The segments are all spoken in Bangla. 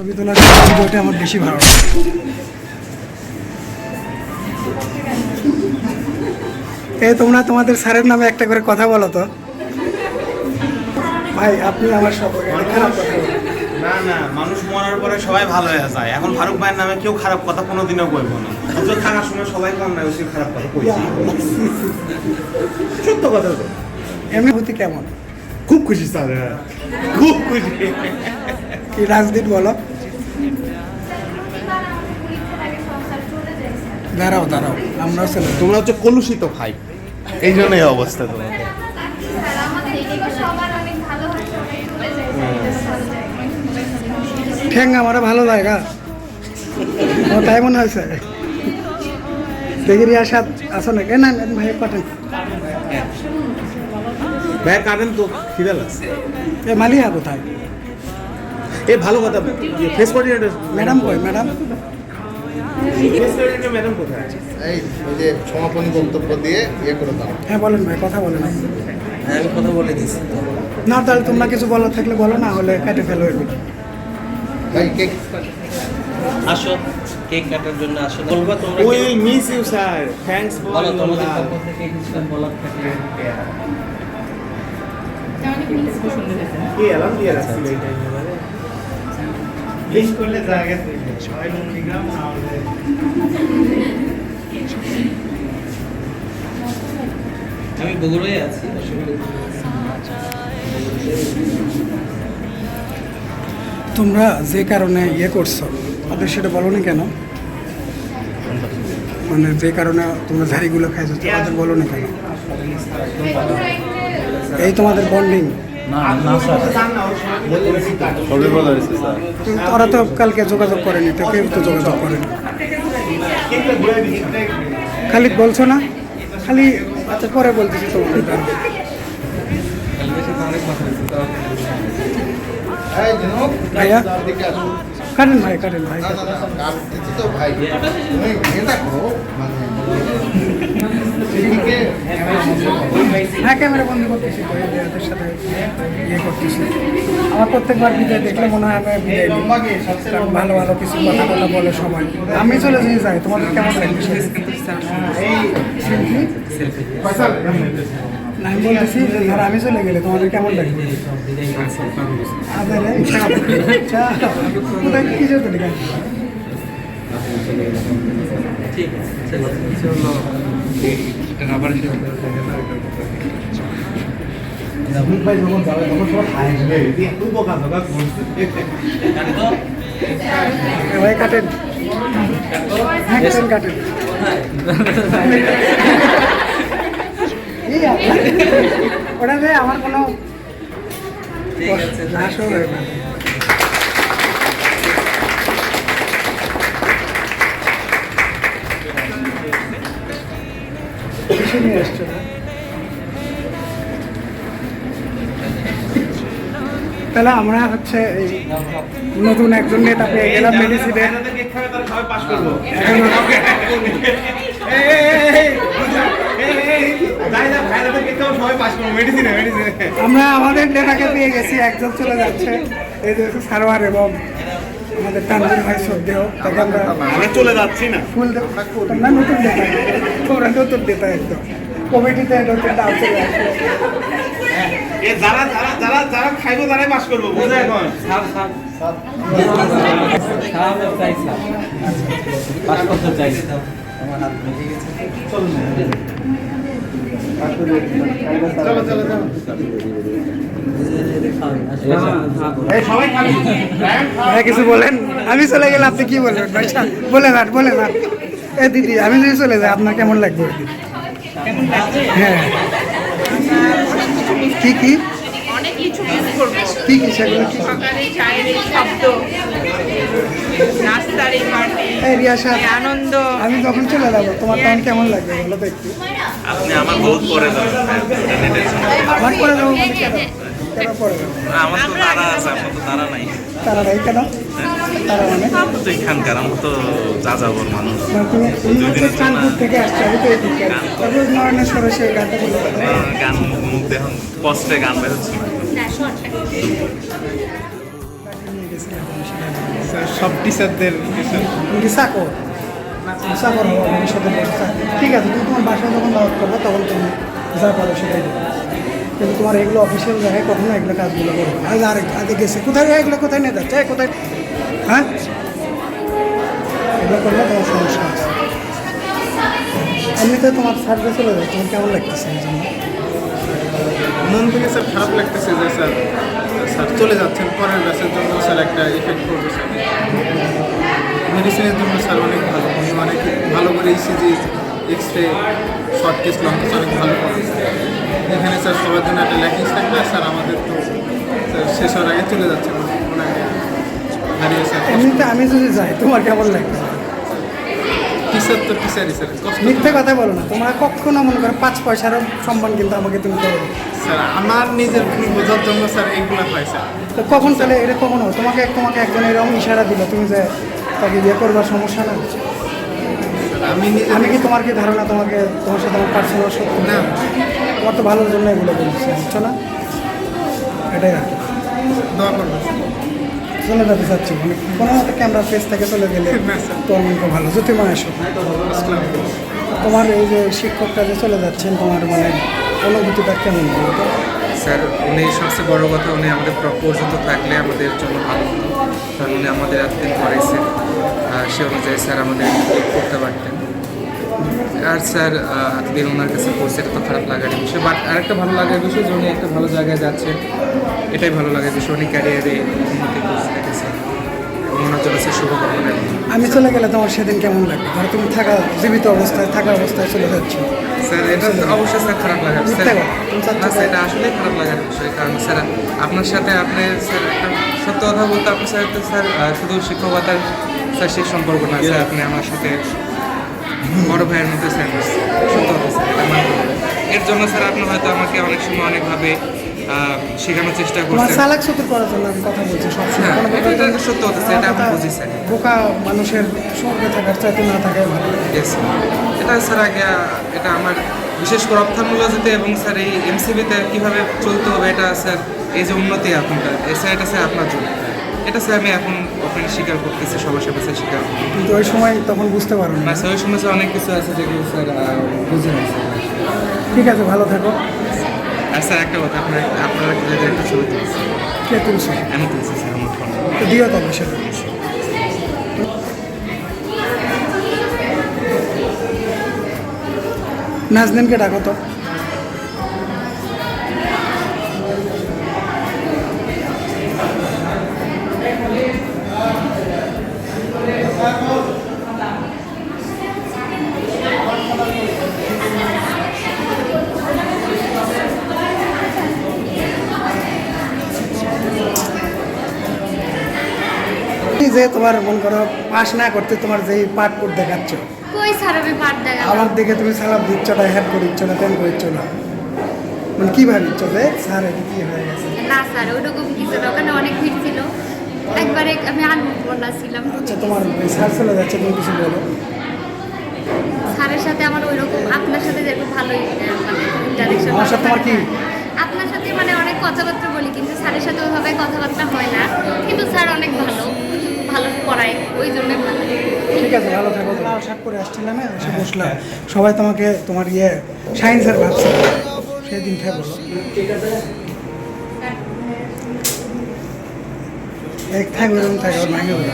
ছবি তোলার ভিডিওটা আমার বেশি ভালো লাগে। এই তোমরা তোমাদের স্যারের নামে একটা করে কথা বলো তো। ভাই আপনি আমার সব খারাপ কথা বলেন। না না, মানুষ মরার পরে সবাই ভালো হয়ে যায়। এখন ফারুক ভাইয়ের নামে কেউ খারাপ কথা কোনোদিনও কইব না। অথচ থাকার সময় সবাই কম না বেশি খারাপ কথা কইছি। সত্য কথা তো। এমনি হতে কেমন? খুব খুশি স্যার, খুব খুশি। কি রাজদীপ বলো। দাঁড়াও দাঁড়াও, আমরাও ছেলে। তোমরা হচ্ছে কলুষিত ভাই, এই জন্য এই অবস্থা তোমাদের। ঠেঙ্গা আমারও ভালো জায়গা ও, তাই মনে হয়েছে। দেখি রিয়া সাথ আসো না কেন ভাই পাঠান। ভাই কাটেন তো, খিদে লাগছে। এ মালিয়া কোথায়? এ ভালো কথা, ফেস কোঅর্ডিনেটর ম্যাডাম কই ম্যাডাম? ফেস কোঅর্ডিনেটর ম্যাডাম কোথায়? এই ওই যে সমাপনী বক্তব্য দিয়ে ইয়ে করে দাও। হ্যাঁ বলেন ভাই, কথা বলেন। আমি কথা বলে দিচ্ছি। না তাহলে তোমরা কিছু বলার থাকলে বলো, না হলে কেটে ফেলো এগুলো। ভাই কেক আসো, কেক কাটার জন্য আসো। বলবা তোমরা we will miss you sir, thanks for বলো তোমাদের লাভ। পক্ষ থেকে কিছু বলার থাকলে। কি এলাম দিয়ে রাখছি এই টাইমে মানে লিস্ট করলে জায়গা থেকে সবাই নন্দীগ্রাম না হলে আমি বগুড়ায় আছি আসলে। তোমরা যে কারণে ইয়ে করছো তাদের সেটা বলো না কেন? মানে যে কারণে তোমরা ঝাড়িগুলো খাইছো তাদের বলো না কেন? এই তোমাদের বন্ডিং। ওরা তো কালকে যোগাযোগ করেনি, তো কেউ তো যোগাযোগ করেনি। খালি বলছো না, খালি আচ্ছা পরে বলতেছি তোমাদের কারণ। এই জনক ভাইয়া দিকে আসো। কাটেন ভাই, কাটেন ভাই। না না না, কাজ দিচ্ছি তো ভাই। তুমি এটা করো মানে এদিকে হ্যাঁ ক্যামেরা বন্ধ করতেছি তো, এদের সাথে ইয়ে করতেছি। আমার প্রত্যেকবার বিদায় দেখলে মনে হয় আমি বিদায় নিই। কারণ ভালো ভালো কিছু কথা টথা বলে সবাই। আমি চলে যেতে যাই, তোমাদের কেমন লাগবে? না আমি বলতেছি যে ধরো আমি চলে গেলে তোমাদের কেমন লাগবে? কি যেত ঠিক আছে। ঠিক আছে, ভাই যখন যাবে তখন সব হাসবে, এত বোকা বোকা করছে। ভাই কাটেন, হ্যাঁ কাটেন কাটেন। ওটা যে আমার কোনো ঠিক আছে। আসলে কিসে নিয়ে আসছো? তাহলে আমরা হচ্ছে এই নতুন একজন নেতা পেয়ে গেলাম মেডিসিনে। সবাই পাস করবো। সবাই পাস করবো মেডিসিনে মেডিসিনে। আমরা আমাদের নেতাকে পেয়ে গেছি, একজন চলে যাচ্ছে এই যে সারোয়ার এবং আমাদের তানজির ভাই শ্রদ্ধেয়। তাকে আমরা আমরা চলে যাচ্ছি না। ফুল তোমরা নতুন নেতা, তোমরা নতুন নেতা একদম কমিটিতে নতুন নাম চলে আসবে। এ যারা যারা যারা যারা খাইবো তারাই পাস করবো, বুঝে এখন। পাস করতে চাই। চলো চলো চলো। সবাই খাবি। ভাই কিছু বলেন? আমি চলে গেলে আপনি কি বলবেন ভাই? বলে যান বলে যান। এ দিদি আমি যদি চলে যাই আপনার কেমন লাগবে? হ্যাঁ কি কি অনেক কিছু মিস করবো। কি কি সেগুলো কি? সকালে চায়ের এই শব্দ, নাস্তার এই পার্টি, এই রিয়া সাহেব, এই আনন্দ। আমি যখন চলে যাবো তোমার তখন কেমন লাগবে বলো তো একটু। আপনি আমার বহুত পরে যাবেন আমার পরে যাবো মানে কেন? কেন পরে যাবো? আমার তো তারা আছে, আমার তো তারা নাই। তারা ভাই কেন? তারা মানে আমরা তো এখানকার, আমরা তো যা যাবর মানুষ। মানে তুমি হচ্ছে চাঁদপুর থেকে আসছো, আমি তো এদিকে রোজ নয়নের সরে সেই গানটা বলে গান মুখ দেখুন কষ্টে গান বেরোচ্ছে না। গেছিলে তুমি সেটা বলো। স্যার সব টিচারদের তুমি কি চাকর যা করো ভবিষ্যতে ব্যবস্থা ঠিক আছে, তুমি তোমার বাসায় যখন দাওয়াত করবো তখন তুমি যা করো সেটাই দেবো, কিন্তু তোমার এগুলো অফিসিয়াল জায়গায় কখনো এগুলো কাজগুলো করবো না। আজ আগে গেছে কোথায় এগুলো কোথায় নিয়ে যাচ্ছে কোথায়, হ্যাঁ এগুলো করলে তোমার সমস্যা আছে। এমনিতে তোমার সার্ভে চলে যায়, তোমার কেমন লাগতেছে এই জন্য? মন থেকে স্যার খারাপ লাগতেছে যে স্যার চলে যাচ্ছেন, পরের ব্যাচের জন্য স্যার একটা এফেক্ট করবে স্যার। মেডিসিনের জন্য স্যার অনেক ভালো, উনি অনেক ভালো করে ECG, X ray, short case, long case অনেক ভালো করে। এখানে স্যার সবার জন্য একটা ল্যাকিংস থাকবে, আর স্যার আমাদের তো স্যার শেষ হওয়ার আগে চলে যাচ্ছেন, ওনাকে হারিয়ে স্যার। এমনিতে আমি যদি যাই তোমার কেমন লাগবে? টিচার তো টিচারই স্যার, কষ্ট তো- মিথ্যে কথা বলো না, তোমরা কখনো মনে করো 5 পয়সারও সম্মান কিন্তু আমাকে তুমি করো না। স্যার আমার নিজের ভুল বোঝার জন্য স্যার এইগুলো হয় স্যার। তো কখন তাহলে এটা কখন হবে? তোমাকে একজন এরকম ইশারা দিল, তুমি যে তাকে বিয়ে করবার সমস্যা না। আমি নিজে আমি কি তোমার কি ধারণা তোমার সাথে আমার পার্সোনাল সত্য না তোমার তো ভালোর জন্য এগুলো বলছি, বুঝছো না? এটাই আর কি। দোয়া করবেন স্যার। চলে যেতে চাচ্ছি মানে কোনো মতো ক্যামেরা ফেস থেকে চলে গেলে না, স্যার। তোর মন ভালো যদি মনে আসো। আসসালামু আলাইকুম। তোমার এই যে শিক্ষকটা যে চলে যাচ্ছেন, তোমার মানে অনুভূতিটা কেমন বলো তো? স্যার উনি সবচেয়ে বড় কথা, উনি আমাদের পর্যন্ত থাকলে আমাদের জন্য ভালো হতো, কারণ উনি আমাদের এতদিন পড়াইছেন, সে অনুযায়ী স্যার আমাদের করতে পারতেন। আর স্যার এতদিন ওনার কাছে পড়ছে, এটা তো খারাপ লাগার বিষয়, বাট আরেকটা ভালো লাগার বিষয় যে উনি একটা ভালো জায়গায় যাচ্ছেন, এটাই ভালো লাগার বিষয়। উনি ক্যারিয়ারে উন্নতি করছে দেখেছেন, এবং ওনার জন্য সে শুভকামনা। আমি চলে গেলে তোমার সেদিন কেমন লাগবে? ধরো তুমি জীবিত অবস্থায় থাকা অবস্থায় চলে যাচ্ছ, স্যার এটা তো অবশ্যই স্যার খারাপ লাগার মিথ্যা স্যার, কথা, তুমি চাচ্ছ না স্যার তাই? এটা আসলেই খারাপ লাগার বিষয়, কারণ স্যার আপনার সাথে আপনি স্যার একটা সত্য কথা বলতে আপনার সাথে তো স্যার শুধু শিক্ষকতার স্যার সেই সম্পর্ক না স্যার, আপনি আমার সাথে বড় ভাইয়ের মধ্যে স্যার সত্য কথা স্যার, এটা মানতে হবে। এর জন্য স্যার আপনি হয়তো আমাকে অনেক সময় অনেকভাবে শেখানোর চেষ্টা তোমার করছেন। চালাক চতুর করার জন্য আমি কথা বলছি সবসময়। হ্যাঁ, কোনো এটা ব্যাপার তো সত্য কথা স্যার, এটা আমি বুঝি স্যার। বোকা মানুষের স্বর্গে থাকার চাইতে না থাকাই ভালো। Yes, sir. এটা স্যার আগে এটা আমার বিশেষ করে অপথ্যালমোলজিতে এবং স্যার এই এমসিবিতে কীভাবে চলতে হবে, এটা স্যার এই যে উন্নতি এখনকার স্যার, এটা স্যার আপনার জন্য, এটা স্যার আমি এখন ওপেন স্বীকার করতেছি, সবার সাথে স্যার স্বীকার করতেছি। কিন্তু ওই সময় তখন বুঝতে পারো না না। স্যার ওই সময় স্যার অনেক কিছু আছে যেগুলো স্যার বুঝে না স্যার। ঠিক আছে, ভালো থাকো। আর স্যার একটা কথা, আপনারা কি যদি একটা ছবি তুলছি, কে তুলছে? আমি তুলছি স্যার আমার ফোন। তো দিও তাহলে সেটা। নাজনীনকে ডাকো তো। যে তোমার মন করো পাস না করতে তোমার যেই পাঠ পড় দেখাচ্ছ, কই স্যার আমি পাঠ দেখাবো? আমার দিকে তুমি সালাম দিচ্ছ না, হ্যাড করিচ্ছ না, তেন করিচ্ছ না, মানে কী ভাবিচ্ছ যে স্যার এটা কী হয়ে গেছে? না স্যার ওইরকম কিছু না, ওখানে অনেক ভিড় ছিল, একবারে আমি আনমনা ছিলাম। আচ্ছা, তোমার স্যার চলে যাচ্ছে, তুমি কিছু বলো। স্যারের সাথে আমার ওইরকম আপনার সাথে যেরকম ভালোই মানে ইন্টারেকশন। আমার সাথে তোমার কি? আপনার সাথে মানে অনেক কথাবার্তা বলি, কিন্তু স্যারের সাথে ওইভাবে কথাবার্তা হয় না, কিন্তু স্যার অনেক ভালো ভালো পড়ায়, ওই জন্য ভালো। ঠিক আছে, ভালো থাকো। আশা করে আসছিলাম, এসে বসলাম, সবাই তোমাকে তোমার শাইন স্যার ভাবছে, সেদিন থেকে বলো এক থাকবে এরকম থাকে, ওর ভাঙে বলো।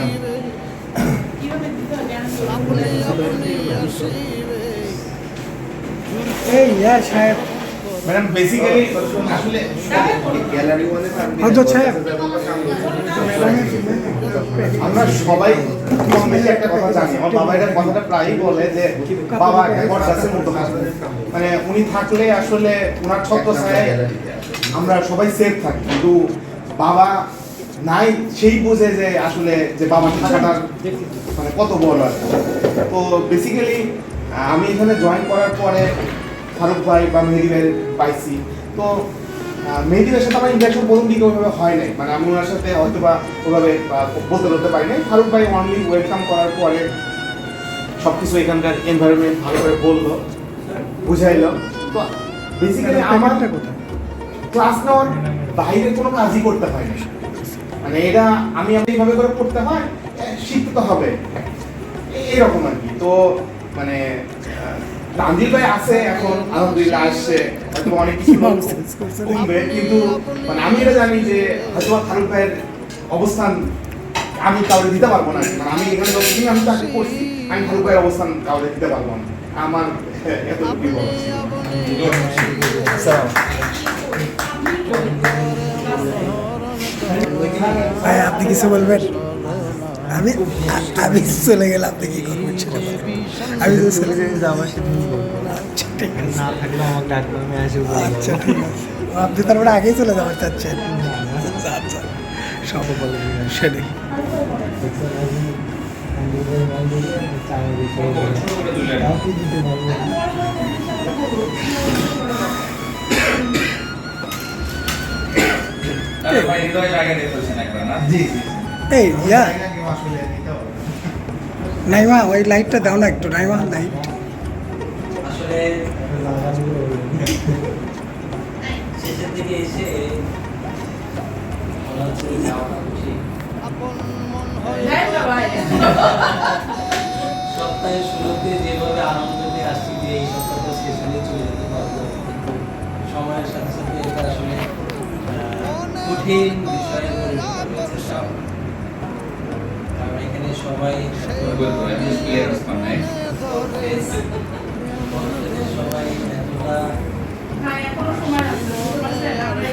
এই সাহেব, ম্যাডাম বেসিক্যালি আসলে গ্যালারি ওয়ানে হজরত সাহেব, আমরা সবাই কম বেশি একটা কথা জানি। আমার বাবা এটা কথাটা প্রায়ই বলে যে বাবা একটা গাছের মতো মানে উনি থাকলে আসলে ওনার ছত্রছায়ায় আমরা সবাই সেফ থাকি, কিন্তু বাবা নাই সেই বোঝে যে আসলে যে বাবা থাকাটা মানে কত বড় আর কি। তো বেসিক্যালি আমি এখানে জয়েন করার পরে ফারুক ভাই বা মেহেদি ভাই পাইছি। তো মেহেদি ভাইয়ের সাথে আমার ইন্টারেকশন প্রথম দিকে ওইভাবে হয় নাই, মানে আমি ওনার সাথে হয়তো বা ওইভাবে বলতে পারি নাই। ফারুক ভাই অনলি ওয়েলকাম করার পরে সব কিছু এখানকার এনভায়রনমেন্ট ভালো করে বললো, বুঝাইলো। তো বেসিক্যালি আমার আমারটা কোথায়? ক্লাস নেওয়ার বাইরে কোনো কাজই করতে হয় না, মানে এটা আমি এইভাবে করে পড়তে হয়, শিখতে তো হবে, এরকম আর কি। তো মানে তানজিল ভাই আছে এখন, আলহামদুলিল্লাহ আসছে, হয়তো অনেক কিছু কমবে, কিন্তু মানে আমি এটা জানি যে হয়তো ফারুক ভাইয়ের অবস্থান আমি কাউকে দিতে পারবো না। মানে আমি এখানে যতদিন আমি চাকরি করছি, আমি ফারুক ভাইয়ের অবস্থান কাউকে দিতে পারবো না। আমার এতটুকুই বলা। ভাই আপনি কিছু বলবেন? আমি আমি চলে গেলে আপনি কি করবেন সেটা বলুন। আমি তো চলে যাবো, আচ্ছা ঠিক আছে, না থাকলে আমাকে ডাকবে, আমি আসবো। আচ্ছা ঠিক আছে, আপনি তারপরে আগেই চলে যাবেন চাচ্ছেন? আচ্ছা আচ্ছা, সব বলে সেটাই। এই ইয়া নাইমা, ওই লাইটটা দাও না একটু, নাইমা লাইট। আসলে শেষের দিকে এসে মনে হচ্ছে যাওয়াটা খুশি। সপ্তাহের শুরুতে যেভাবে আনন্দ নিয়ে আসছি যে এই সপ্তাহটা শেষ হলে চলে যেতে পারবো, কিন্তু সময়ের সাথে সাথে এটা আসলে কঠিন বিষয়ে পরিণত হয়েছে সব। কারণ এখানে সবাই সবাই এতটা এখনো সময় আছে, আমরা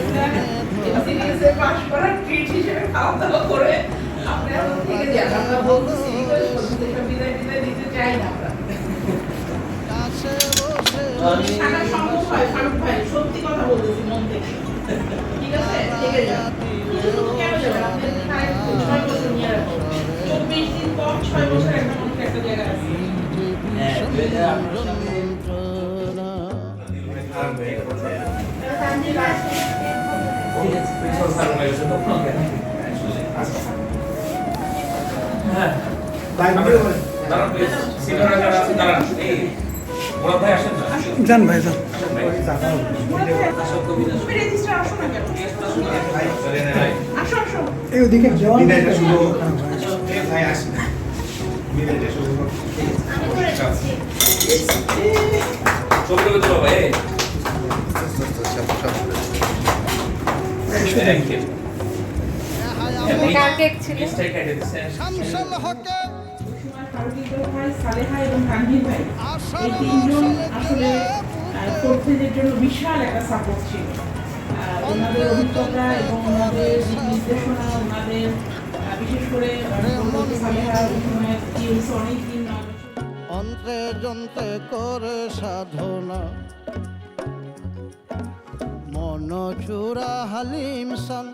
এটা পাস করার ট্রিট হিসেবে খাওয়া দাওয়া করে আপনারা থেকে যান। আমরা বলতেছি বিদায় দিতে চাই না আমরা। থাকা সম্ভব হয় ফারুক ভাই, সত্যি কথা বলতেছি মন থেকে, ঠিক আছে? থেকে যান, কেন যাবেন? আপনি 6 বছর নিয়ে রাখুন, 24 দিন পর 6 বছর একটা মানুষ একটা জায়গায় আছে। 2018 সালে যান ভাই যান। তুমি রেজিস্টার আসো না কেন? আসো আসো। এই ওদিকে বিদায়টা শুভ ভাই আসেন, বিদায়টা শুভ। সালেহা এবং তানভীর ভাই, এই তিনজন আসলে কোর্সের জন্য বিশাল একটা সাপোর্ট ছিল। ওনাদের অভিজ্ঞতা এবং ওনাদের দিক নির্দেশনা, ওনাদের বিশেষ করে সালেহা সময় অনেক দিন অন্ত্রে যন্ত্রে করে সাধনা, মন চূড়া হালিম সান